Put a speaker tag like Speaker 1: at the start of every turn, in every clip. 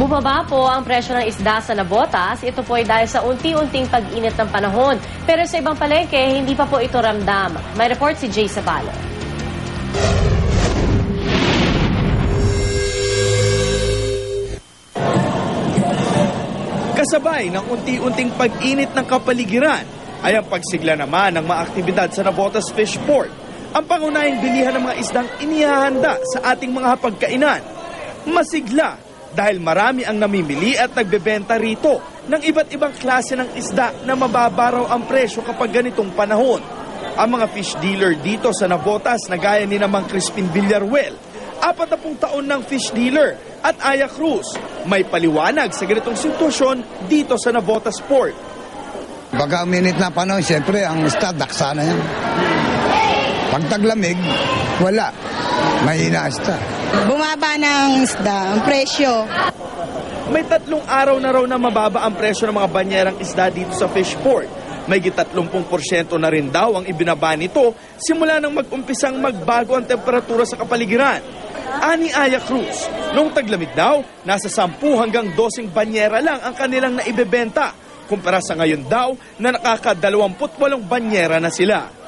Speaker 1: Bumaba po ang presyo ng isda sa Navotas. Ito po ay dahil sa unti-unting pag-init ng panahon. Pero sa ibang palengke, hindi pa po ito ramdam. May report si Jay Sabalo.
Speaker 2: Kasabay ng unti-unting pag-init ng kapaligiran ay ang pagsigla naman ng mga aktibidad sa Navotas Fish Port. Ang pangunahing bilihan ng mga isdang inihahanda sa ating mga hapagkainan. Masigla dahil marami ang namimili at nagbebenta rito ng iba't ibang klase ng isda na mababa raw ang presyo kapag ganitong panahon. Ang mga fish dealer dito sa Navotas na gaya ni namang Crispin Villaruel, 40 taon ng fish dealer, at Aya Cruz, may paliwanag sa ganitong sitwasyon dito sa Navotas Port.
Speaker 3: Baga minute na panahon, siyempre ang isda, daksa na yan. Pag taglamig, wala. Mahina isda.
Speaker 4: Bumaba ng isda, ang presyo.
Speaker 2: May 3 araw na raw na mababa ang presyo ng mga banyerang isda dito sa fish port. May 30% na rin daw ang ibinaba nito simula nang mag-umpisang magbago ang temperatura sa kapaligiran. Ani Aya Cruz, noong taglamig daw, nasa 10 hanggang 12 banyera lang ang kanilang naibebenta. Kumpara sa ngayon daw na nakaka-28 banyera na sila.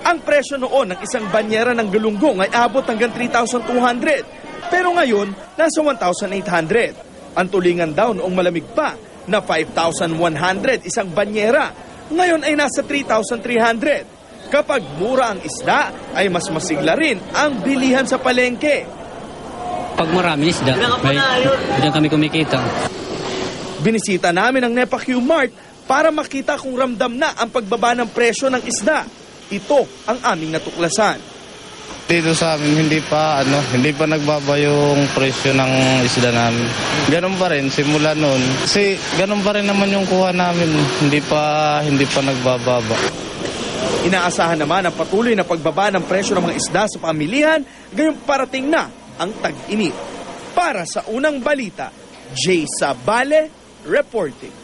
Speaker 2: Ang presyo noon ng isang banyera ng galunggong ay abot hanggang 3,200. Pero ngayon, nasa 1,800. Ang tulingan daw noong malamig pa na 5,100 isang banyera. Ngayon ay nasa 3,300. Kapag mura ang isda, ay mas masigla rin ang bilihan sa palengke.
Speaker 5: Pag marami isda, diyan kami kumikita.
Speaker 2: Binisita namin ang Nepa Q Mart para makita kung ramdam na ang pagbaba ng presyo ng isda. Ito ang aming natuklasan.
Speaker 6: Dito sa amin hindi pa nagbaba yung presyo ng isda namin. Ganun pa rin simula noon. Kasi ganun pa rin naman yung kuha namin. Hindi pa nagbababa.
Speaker 2: Inaasahan naman ang patuloy na pagbaba ng presyo ng mga isda sa pamilihan, gayong parating na ang tag-init. Para sa unang balita, Jay Sabale reporting.